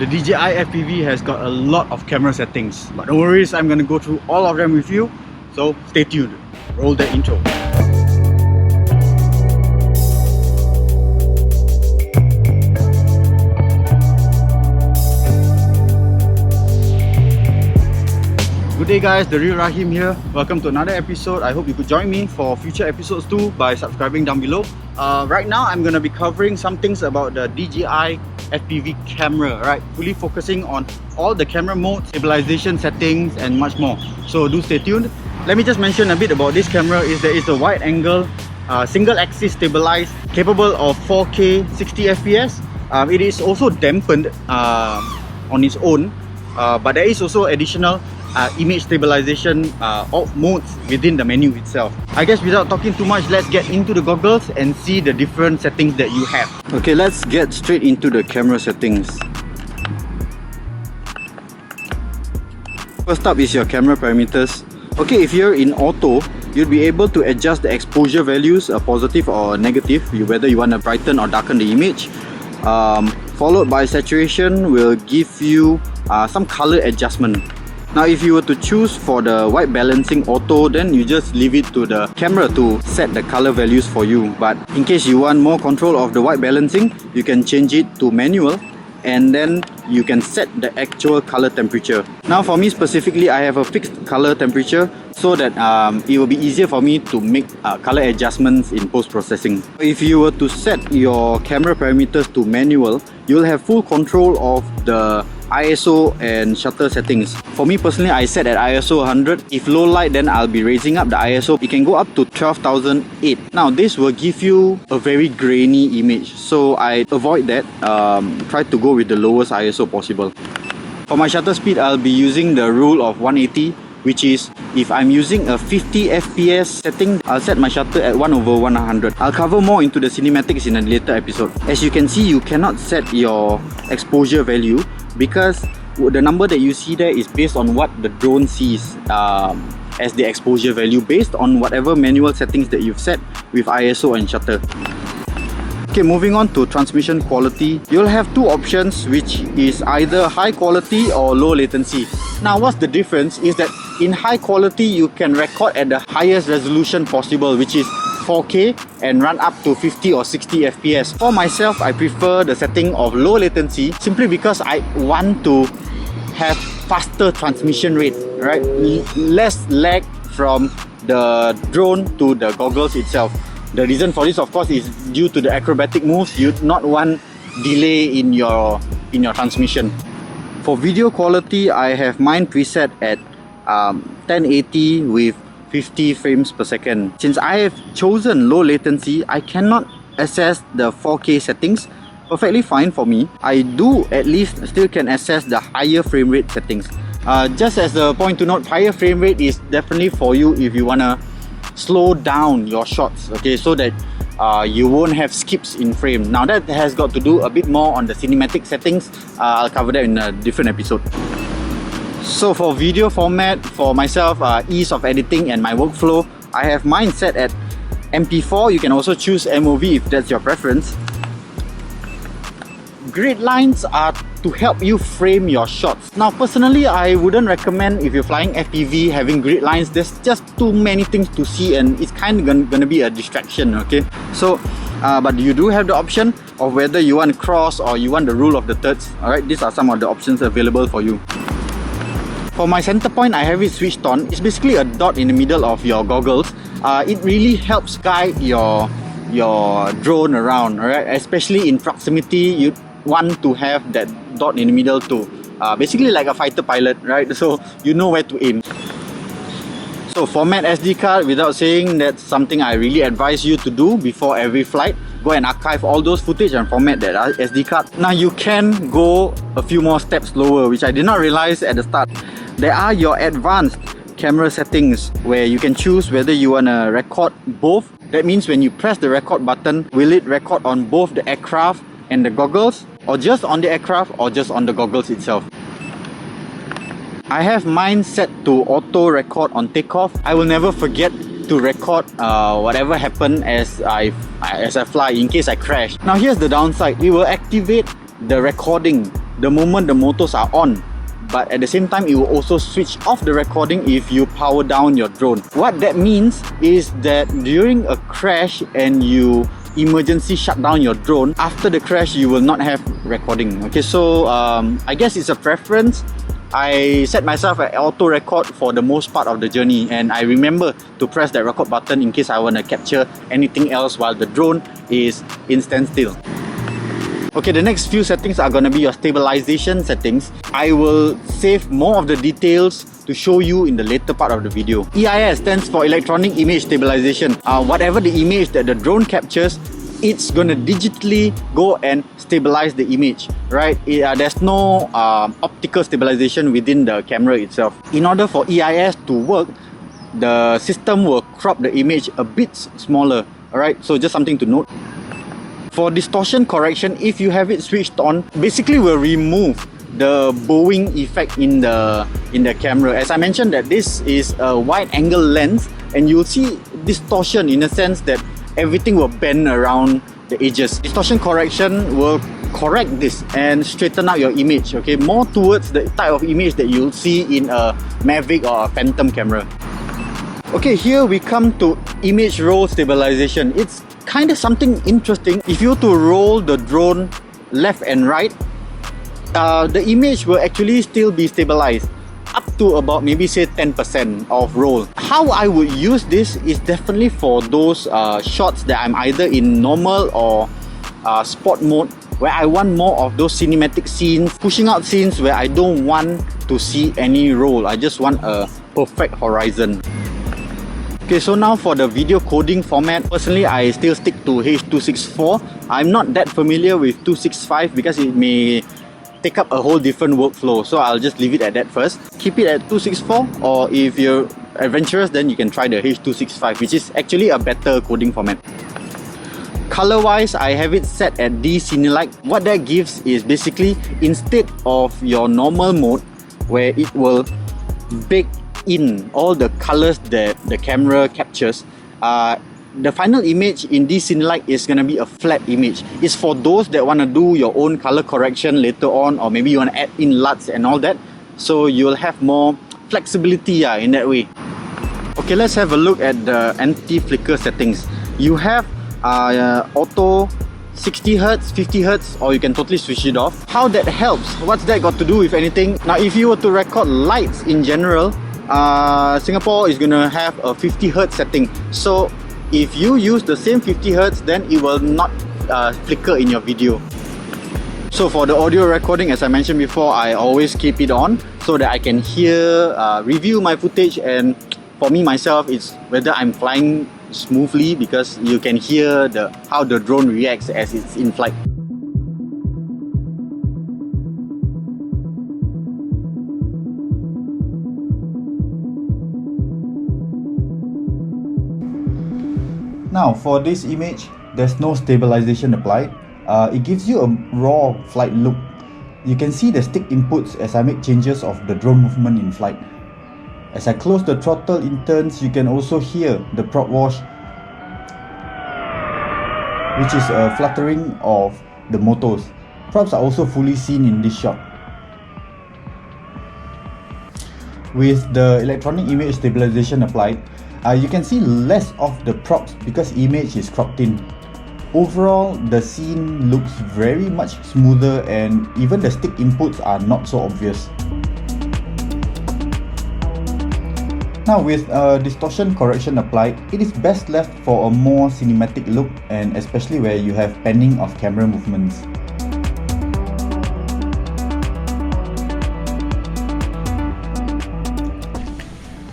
The DJI FPV has got a lot of camera settings, but no worries, I'm gonna go through all of them with you, so stay tuned. Roll the intro. Good day guys, The Real Rahim here. Welcome to another episode. I hope you could join me for future episodes too by subscribing down below. Right now I'm gonna be covering some things about the DJI FPV camera, right? Fully focusing on all the camera modes, stabilization settings and much more. So do stay tuned. Let me just mention a bit about this camera. There is a wide angle, single axis stabilized, capable of 4K 60 FPS. It is also dampened on its own, but there is also additional image stabilization modes within the menu itself. I guess without talking too much, let's get into the goggles and see the different settings that you have. Okay, let's get straight into the camera settings. First up is your camera parameters. Okay, if you're in auto, you'll be able to adjust the exposure values, positive or negative, whether you want to brighten or darken the image. Followed by saturation will give you some color adjustment. Now if you were to choose for the white balancing auto, then you just leave it to the camera to set the color values for you. But in case you want more control of the white balancing, you can change it to manual and then you can set the actual color temperature. Now for me specifically, I have a fixed color temperature so that it will be easier for me to make color adjustments in post-processing. If you were to set your camera parameters to manual, you'll have full control of the ISO and shutter settings. For me personally, I set at ISO 100. If low light, then I'll be raising up the ISO. It can go up to 12,008. Now this will give you a very grainy image, so I avoid that. Try to go with the lowest ISO possible. For my shutter speed, I'll be using the rule of 180, which is if I'm using a 50 FPS setting, I'll set my shutter at 1/100. I'll cover more into the cinematics in a later episode. As you can see, you cannot set your exposure value because the number that you see there is based on what the drone sees as the exposure value based on whatever manual settings that you've set with ISO and shutter. Okay, moving on to transmission quality, you'll have two options, which is either high quality or low latency. Now what's the difference is that in high quality you can record at the highest resolution possible, which is 4K, and run up to 50 or 60 FPS. For myself, I prefer the setting of low latency simply because I want to have faster transmission rate, right? Less lag from the drone to the goggles itself. The reason for this, of course, is due to the acrobatic moves. You do not want delay in your transmission. For video quality, I have mine preset at 1080 with 50 frames per second. Since I have chosen low latency, I cannot access the 4K settings. Perfectly fine for me. I do at least still can access the higher frame rate settings. Just as a point to note, higher frame rate is definitely for you if you wanna slow down your shots, okay, so that you won't have skips in frame. Now that has got to do a bit more on the cinematic settings. I'll cover that in a different episode. So for video format, for myself, ease of editing and my workflow, I have mine set at MP4. You can also choose MOV if that's your preference. Grid lines are to help you frame your shots. Now personally, I wouldn't recommend if you're flying FPV having grid lines. There's just too many things to see and it's kind of gonna be a distraction, okay? So, but you do have the option of whether you want cross or you want the rule of the thirds. Alright, these are some of the options available for you. For my center point, I have it switched on. It's basically a dot in the middle of your goggles. It really helps guide your drone around, alright? Especially in proximity, you want to have that dot in the middle to basically like a fighter pilot, right? So you know where to aim. So format SD card, without saying, that's something I really advise you to do before every flight. Go and archive all those footage and format that SD card. Now you can go a few more steps lower, which I did not realize at the start. There are your advanced camera settings where you can choose whether you want to record both. That means when you press the record button, will it record on both the aircraft and the goggles, or just on the aircraft, or just on the goggles itself. I have mine set to auto record on takeoff. I will never forget to record whatever happened as I fly in case I crash. Now here's the downside. It will activate the recording the moment the motors are on, but at the same time it will also switch off the recording if you power down your drone. What that means is that during a crash and you emergency shut down your drone, after the crash you will not have recording. Okay, so I guess it's a preference. I set myself at auto record for the most part of the journey, and I remember to press that record button in case I want to capture anything else while the drone is in standstill. Okay, the next few settings are going to be your stabilization settings. I will save more of the details to show you in the later part of the video. EIS stands for Electronic Image Stabilization. Whatever the image that the drone captures, it's going to digitally go and stabilize the image, right? There's no optical stabilization within the camera itself. In order for EIS to work, the system will crop the image a bit smaller, alright? So just something to note. For distortion correction, if you have it switched on, basically will remove the bowing effect in the camera. As I mentioned, that this is a wide angle lens, and you'll see distortion in a sense that everything will bend around the edges. Distortion correction will correct this and straighten out your image, okay, more towards the type of image that you'll see in a Mavic or a Phantom camera. Okay, here we come to image roll stabilization. It's kind of something interesting. If you were to roll the drone left and right, the image will actually still be stabilized up to about maybe say 10% of roll. How I would use this is definitely for those shots that I'm either in normal or sport mode, where I want more of those cinematic scenes, pushing out scenes where I don't want to see any roll. I just want a perfect horizon. Okay, so now for the video coding format, personally I still stick to H.264. I'm not that familiar with 265 because it may take up a whole different workflow, so I'll just leave it at that first. Keep it at 264, or if you're adventurous then you can try the H.265, which is actually a better coding format. Color wise, I have it set at Sunnylife. What that gives is basically, instead of your normal mode where it will bake in all the colors that the camera captures, the final image in Sunnylife is going to be a flat image. It's for those that want to do your own color correction later on, or maybe you want to add in LUTs and all that, so you'll have more flexibility in that way. Okay, let's have a look at the anti-flicker settings. You have auto 60Hz, 50Hz, or you can totally switch it off. How that helps? What's that got to do with anything? Now, if you were to record lights in general, Singapore is going to have a 50Hz setting. So if you use the same 50Hz, then it will not flicker in your video. So for the audio recording, as I mentioned before, I always keep it on so that I can hear, review my footage, and for me myself, it's whether I'm flying smoothly, because you can hear how the drone reacts as it's in flight. Now for this image, there's no stabilization applied. It gives you a raw flight look. You can see the stick inputs as I make changes of the drone movement in flight. As I close the throttle in turns, you can also hear the prop wash, which is a fluttering of the motors. Props are also fully seen in this shot. With the electronic image stabilization applied, you can see less of the props because image is cropped in. Overall, the scene looks very much smoother, and even the stick inputs are not so obvious. Now with distortion correction applied, it is best left for a more cinematic look, and especially where you have panning of camera movements.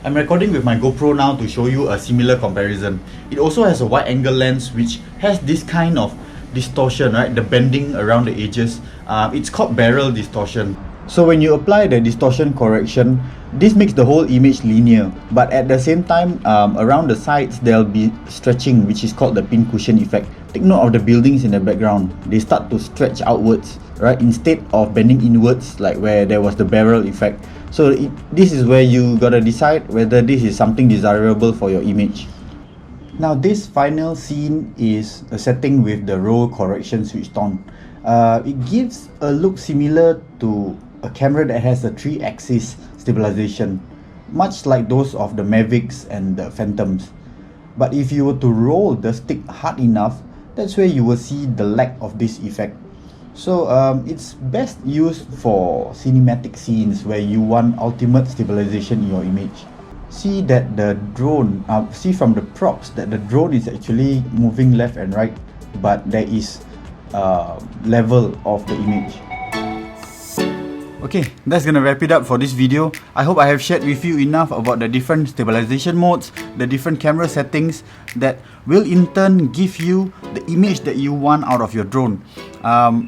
I'm recording with my GoPro now to show you a similar comparison. It also has a wide angle lens which has this kind of distortion, right? The bending around the edges. It's called barrel distortion. So when you apply the distortion correction, this makes the whole image linear, but at the same time, around the sides there'll be stretching, which is called the pincushion effect. Take note of the buildings in the background. They start to stretch outwards, right? Instead of bending inwards like where there was the barrel effect. So this is where you gotta decide whether this is something desirable for your image. Now this final scene is a setting with the roll correction switched on. It gives a look similar to a camera that has a 3-axis stabilization, much like those of the Mavics and the Phantoms. But if you were to roll the stick hard enough, that's where you will see the lack of this effect. So it's best used for cinematic scenes where you want ultimate stabilization in your image. See that the drone, see from the props that the drone is actually moving left and right, but there is level of the image. Okay, that's gonna wrap it up for this video. I hope I have shared with you enough about the different stabilization modes, the different camera settings that will in turn give you the image that you want out of your drone.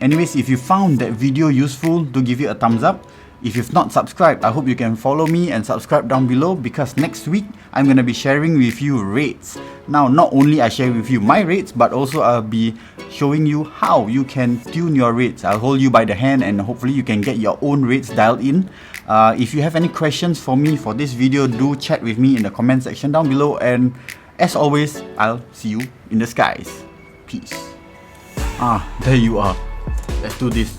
Anyways, if you found that video useful, do give it a thumbs up. If you've not subscribed, I hope you can follow me and subscribe down below, because next week I'm gonna be sharing with you rates. Now, not only I share with you my rates, but also I'll be showing you how you can tune your rates. I'll hold you by the hand and hopefully you can get your own rates dialed in. If you have any questions for me for this video, do chat with me in the comment section down below, and as always, I'll see you in the skies. Peace. There you are. Let's do this.